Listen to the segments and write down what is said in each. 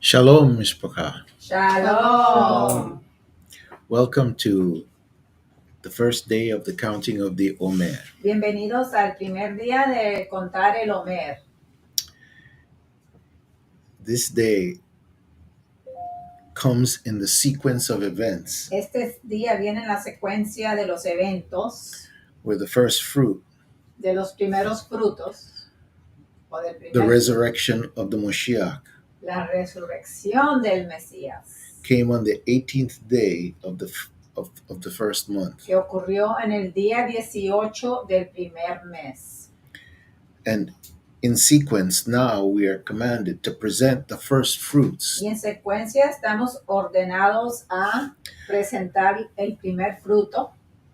Shalom, Mishpacha. Shalom. Welcome to the first day of the counting of the Omer. Bienvenidos al primer día de contar el Omer. This day comes in the sequence of events Este día viene en la secuencia de los eventos, where the first fruit, de los primeros frutos, o del the primer, resurrection of the Moshiach, la resurrección del Mesías, came on the 18th day of the first month. que ocurrió en el día 18 del primer mes. And in sequence, now we are commanded to present the first fruits Y en secuencia estamos ordenados a presentar el primer fruto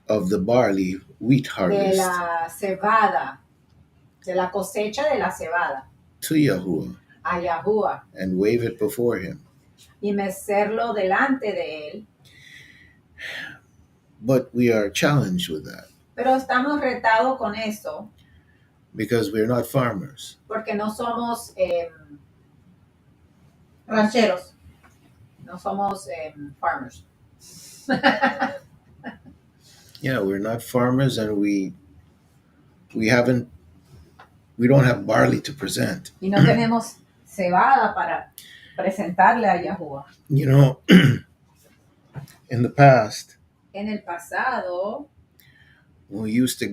of the barley wheat de harvest la cebada, de la cosecha de la cebada, to Yahuwah a Yahuwah, and wave it before him. y mecerlo delante de él. But we are challenged with that Pero estamos retados con eso because we're not farmers. porque no somos rancheros, no somos farmers. Yeah, we're not farmers, and we don't have barley to present. Y no tenemos cebada para presentarle a Yahuwah. You know, in the past, En el pasado, we used to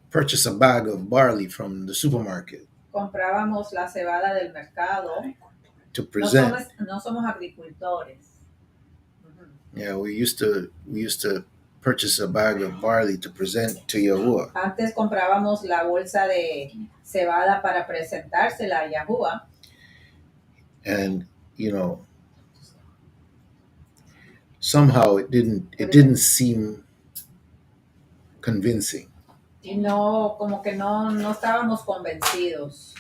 purchase a bag of barley from the supermarket comprábamos la cebada del mercado. to present. No somos agricultores. Yeah, we used to purchase a bag of barley to present to Yahuwah. Antes comprábamos la bolsa de cebada para presentársela a Yahuwah. And somehow it didn't seem convincing Y no, como que no estábamos convencidos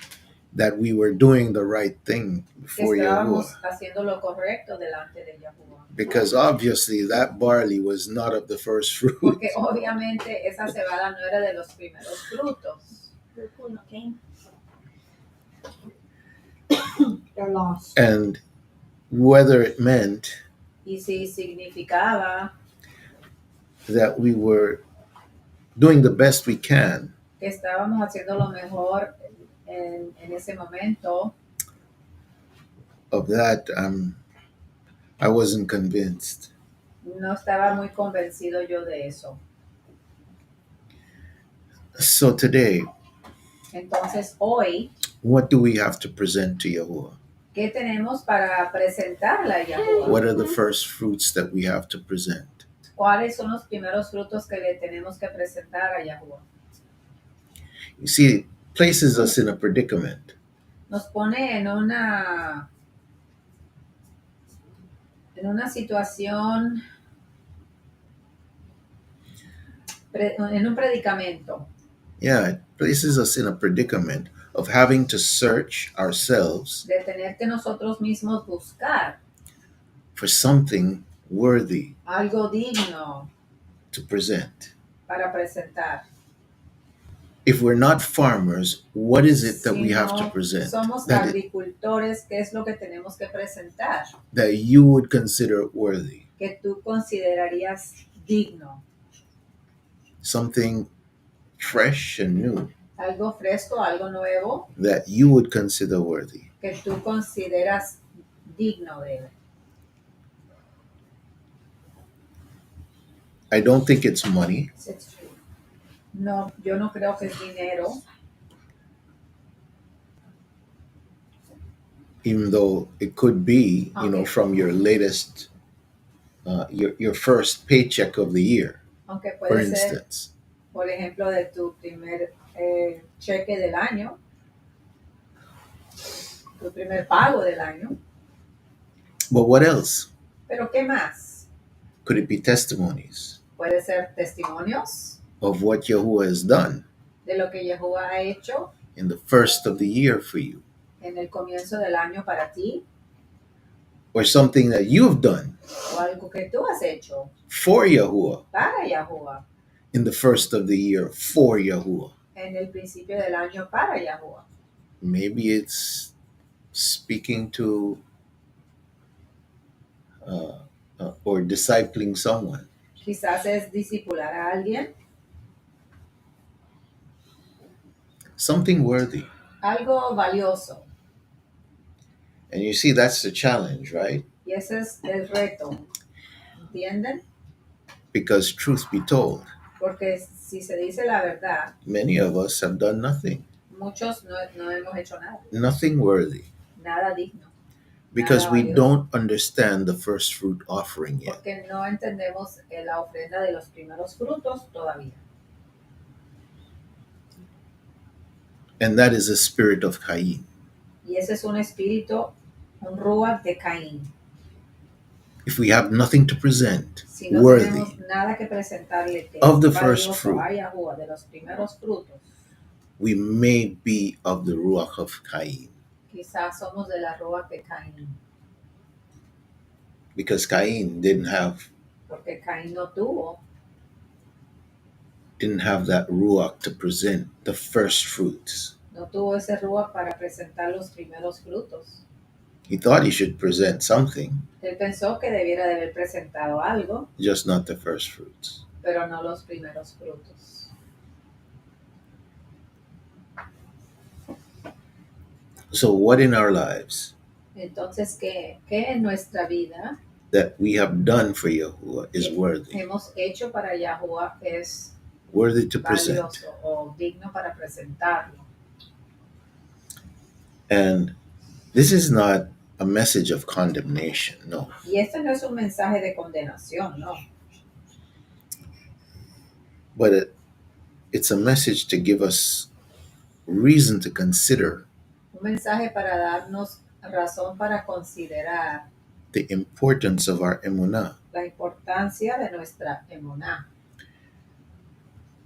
that we were doing the right thing que before estábamos Yahuwah. haciendo lo correcto delante de Yahuwah. Because obviously that barley was not of the first fruit. Porque obviamente esa cebada no era de los primeros frutos. They're lost. And whether it meant Y si significaba that we were doing the best we can que estábamos haciendo lo mejor en ese momento, of that, I wasn't convinced. no estaba muy convencido yo de eso. So today, Entonces hoy, what do we have to present to Yahuwah? ¿qué tenemos para presentarle a Yahuwah? What are the first fruits that we have to present? ¿Cuáles son los primeros frutos que le tenemos que presentar a Yahuwah? You see, it places us in a predicament. Nos pone en una situación, en un predicamento. Yeah, it places us in a predicament of having to search ourselves De tener que nosotros mismos buscar for something worthy algo digno to present. para presentar. If we're not farmers, what is it that Si we have to no present somos that agricultores, ¿qué es lo que tenemos que presentar? you would consider worthy? Que tú considerarías digno. Something fresh and new Algo fresco, algo nuevo, that you would consider worthy. que tú consideras digno de él. I don't think it's money. No, yo no creo que es dinero, Even though it could be, Okay. from your latest, your first paycheck of the year, aunque for puede ser, instance. por ejemplo, de tu primer cheque del año, tu primer pago del año. But what else? Pero ¿qué más? Could it be testimonies Puede ser testimonios of what Yahuwah has done de lo que Yahuwah ha hecho in the first of the year for you? en el comienzo del año para ti, Or something that you've done o algo que tú has hecho for Yahuwah para Yahuwah in the first of the year for Yahuwah. en el principio del año para Yahuwah. Maybe it's speaking to or discipling someone. Quizás es discipular a alguien, Something worthy. algo valioso. And you see, that's the challenge, right? Y ese es el reto, ¿entienden? Because truth be told, Porque si se dice la verdad, many of us have done nothing, muchos no hemos hecho nada, nothing worthy, nada digno, because nada we valioso, don't understand the first fruit offering yet. porque no entendemos la ofrenda de los primeros frutos todavía. And that is the spirit of Cain. Y ese es un espíritu, un ruach de Caín. If we have nothing to present Si no worthy tenemos nada que presentarle que of the es first valioso fruit, a Yahuwah, de los primeros frutos, we may be of the ruach of Cain, quizás somos de la ruach de Caín, because Cain didn't have porque Caín no tuvo that ruach to present the first fruits. no tuvo ese ruach para presentar los primeros frutos. He thought he should present something, Él pensó que debiera de haber presentado algo, just not the first fruits. pero no los primeros frutos. So, what in our lives Entonces, ¿qué en nuestra vida that we have done for Yahuwah is worthy, hemos hecho para Yahuwah es worthy to present? valioso o digno para presentarlo? And this is not a message of condemnation, no. Y esto no es un mensaje de condenación, no. But it's a message to give us reason to consider Un mensaje para darnos razón para considerar the importance of our emunah. la importancia de nuestra emuná.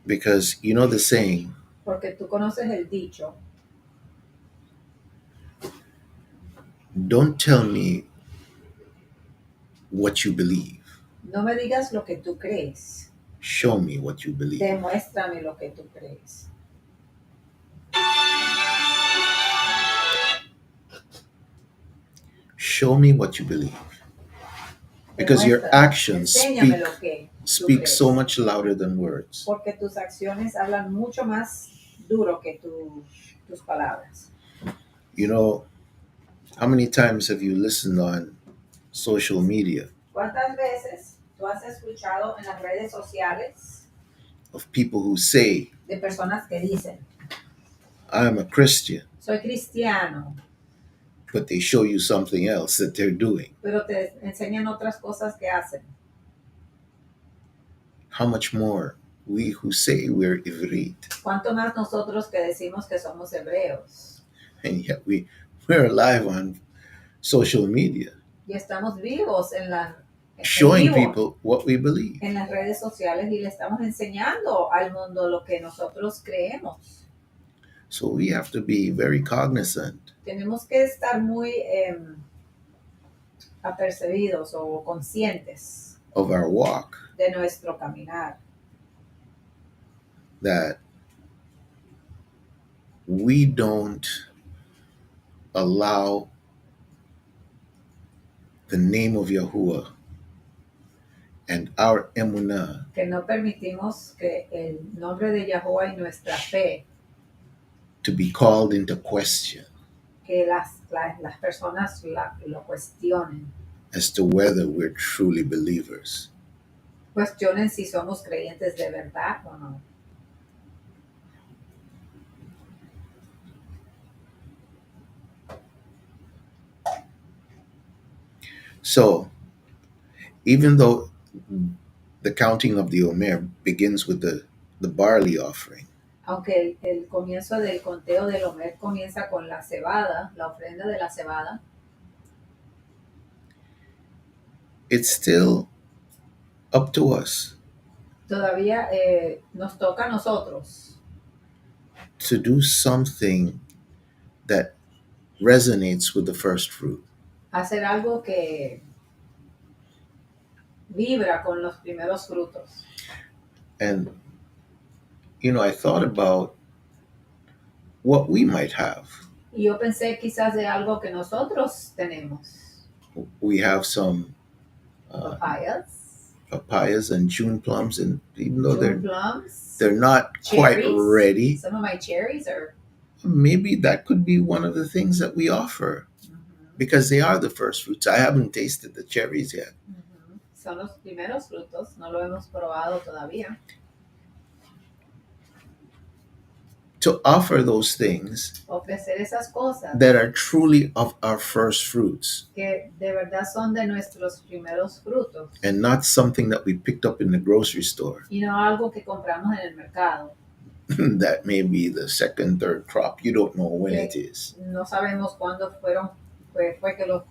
Because you know the saying, Porque tú conoces el dicho, don't tell me what you believe. no me digas lo que tú crees, Show me what you believe. demuéstrame lo que tú crees. Show me what you believe. Because your Demuéstrame, actions enséñame lo que tú speak crees. so much louder than words. Porque tus acciones hablan mucho más duro que tus palabras. You know, how many times have you listened on social media ¿Cuántas veces tú has escuchado en las redes sociales of people who say, de personas que dicen, I am a Christian, soy cristiano, but they show you something else that they're doing? pero te enseñan otras cosas que hacen? How much more we who say we're Ivrit, ¿Cuánto más nosotros que decimos que somos hebreos? and yet we're alive on social media, Y estamos vivos en showing vivo people what we believe. en las redes sociales y le estamos enseñando al mundo lo que nosotros creemos. So we have to be very cognizant Tenemos que estar muy apercibidos o conscientes of our walk, de nuestro caminar, that we don't allow the name of Yahuwah and our emunah que no permitimos que el nombre de Yahuwah y nuestra fe, to be called into question que las personas lo cuestionen, as to whether we're truly believers. cuestionen si somos creyentes de verdad o no. So, even though the counting of the Omer begins with the barley offering, Aunque el comienzo del conteo del Omer comienza con la cebada, la ofrenda de la cebada, it's still up to us todavía nos toca a nosotros to do something that resonates with the first fruit. hacer algo que vibra con los primeros frutos. And, you know, I thought about what we might have. Y yo pensé quizás de algo que nosotros tenemos. We have some papayas and June plums, and even though they're not quite ready, some of my cherries are. Maybe that could be one of the things that we offer, because they are the first fruits. I haven't tasted the cherries yet. Son los primeros frutos, no lo hemos probado todavía. To offer those things Ofrecer esas cosas that are truly of our first fruits, que de verdad son de nuestros primeros frutos, and not something that we picked up in the grocery store. y no algo que compramos en el mercado. That may be the second, third crop. You don't know when it is. No sabemos cuándo fue que los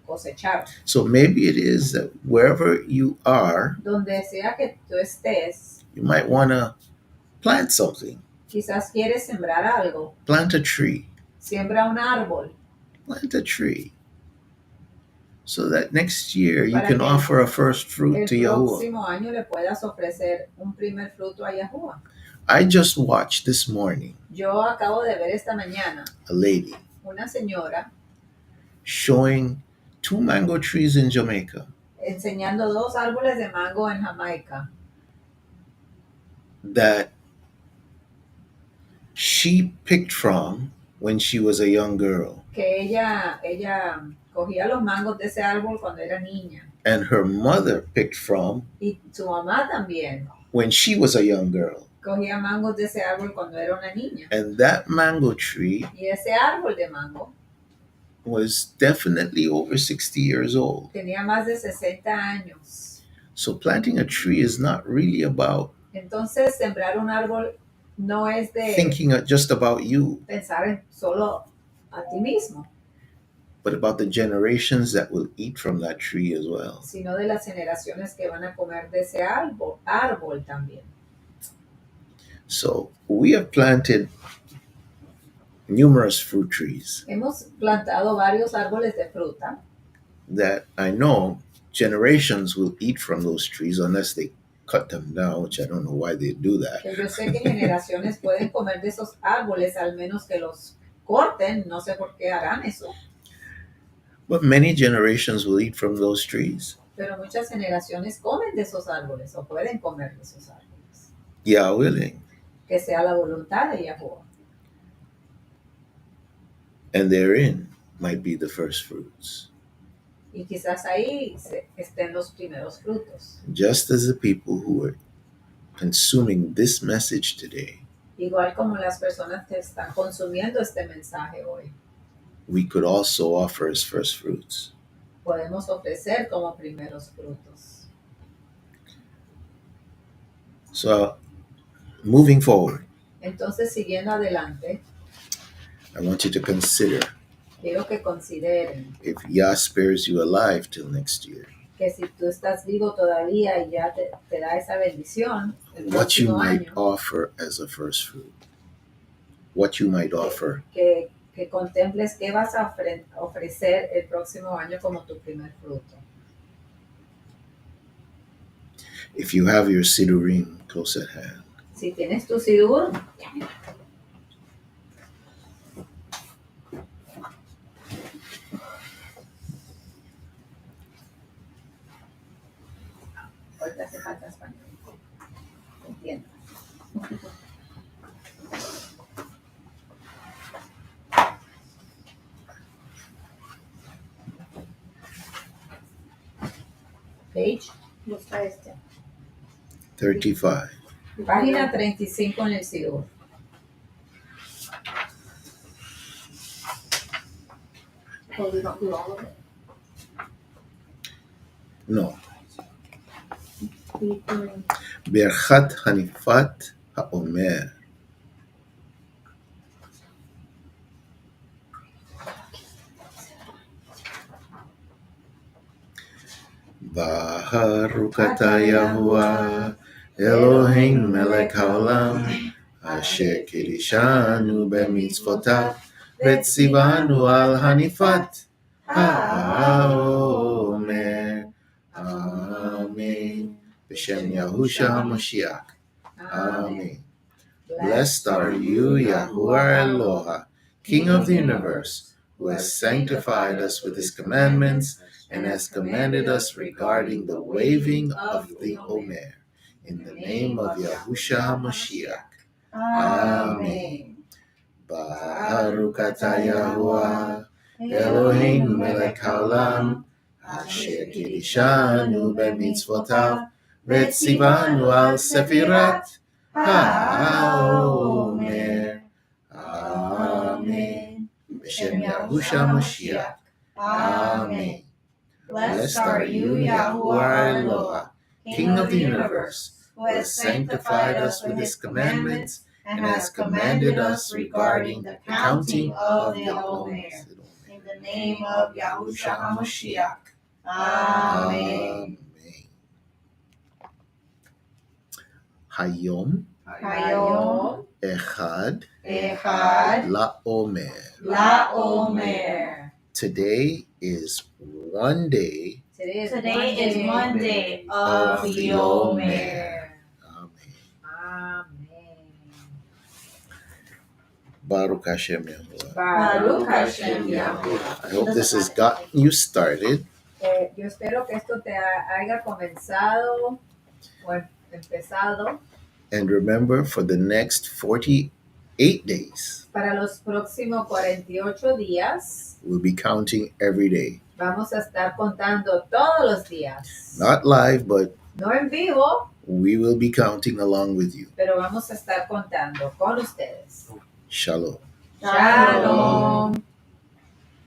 cosecharon. So maybe it is that wherever you are, donde sea que tú estés, you might want to plant something. Quizás quieres sembrar algo. Plant a tree. Siembra un árbol. Plant a tree. So that next year you can offer a first fruit to Yahuwah. El próximo año le puedas ofrecer un primer fruto a Yahuwah. I just watched this morning. Yo acabo de ver esta mañana. A lady. Una señora. Showing 2 mango trees in Jamaica. Enseñando 2 árboles de mango en Jamaica. That she picked from when she was a young girl. Que ella cogía los mangos de ese árbol cuando era niña. And her mother picked from. Y su mamá también. When she was a young girl. Cogía mangos de ese árbol cuando era una niña. And that mango tree. Y ese árbol de mango. Was definitely over 60 years old. Tenía más de 60 años. So planting a tree is not really about. Entonces sembrar un árbol no es de thinking just about you. Pensar en solo a ti mismo. But about the generations that will eat from that tree as well. Sino de las generaciones que van a comer de ese árbol también. So we have planted numerous fruit trees. Hemos plantado varios árboles de fruta. That I know generations will eat from those trees unless they cut them down, which I don't know why they do that. Que yo sé que generaciones pueden comer de esos árboles, al menos que los corten, no sé por qué harán eso. But many generations will eat from those trees. Pero muchas generaciones comen de esos árboles o pueden comer de esos árboles. Yeah, willing. Que sea la voluntad de Yahuwah. And therein might be the first fruits. Y quizás ahí estén los primeros frutos. Just as the people who are consuming this message today. Igual como las personas que están consumiendo este mensaje hoy. We could also offer as first fruits. Podemos ofrecer como primeros frutos. So, moving forward. Entonces, siguiendo adelante. I want you to consider. Quiero que consideren. If Yah spares you alive till next year. Que si tú estás vivo todavía y ya te da esa bendición. What you might offer as a first fruit. What you might offer. Que contemples qué vas a ofrecer el próximo año como tu primer fruto. If you have your sidurim close at hand. Si tienes tu sidur, ahorita hace falta español. Entiendo. Page, busca este. 35. Página 35 en el sidur. Oh, we don't do all of it? No. We do. Berchat Hanifat HaOmer. Baruch atah Yahuwah Eloheinu melech haolam asher kiddushanu b'mitzvotav v'tzivanu al hanifat HaOmer. Amen. B'shem Yahusha HaMashiach. Amen. Blessed are you, Yahuwah Eloha, King of the universe, who has sanctified us with his commandments and has commanded us regarding the waving of the Omer. In the name of Yahushua HaMashiach. Amen. Baruch atah Yahuwah, Eloheinu melech haolam, asher kiddushanu b'mitzvotav, v'tzivanu al sefirat HaOmer. Amen. B'shem Yahushua Mashiach. Amen. Blessed are you, Yahuwah Eloah, King of the universe, who has sanctified us with his commandments and has commanded us regarding the counting of the Omer. In the name of Yahushua HaMashiach. Amen. Amen. Hayom Hayom Echad Echad LaOmer. LaOmer. Today is one day Today is one day of the Omer. Amen. Amén. Baruch Hashem Yahuwah. Baruch Hashem Yahuwah. I hope this has gotten you started. Yo espero que esto te haya comenzado o empezado. And remember, for the next 48 days, Para los próximos 48 días, we'll be counting every day. vamos a estar contando todos los días. Not live, but No en vivo, we will be counting along with you. pero vamos a estar contando con ustedes. Shalom. Shalom.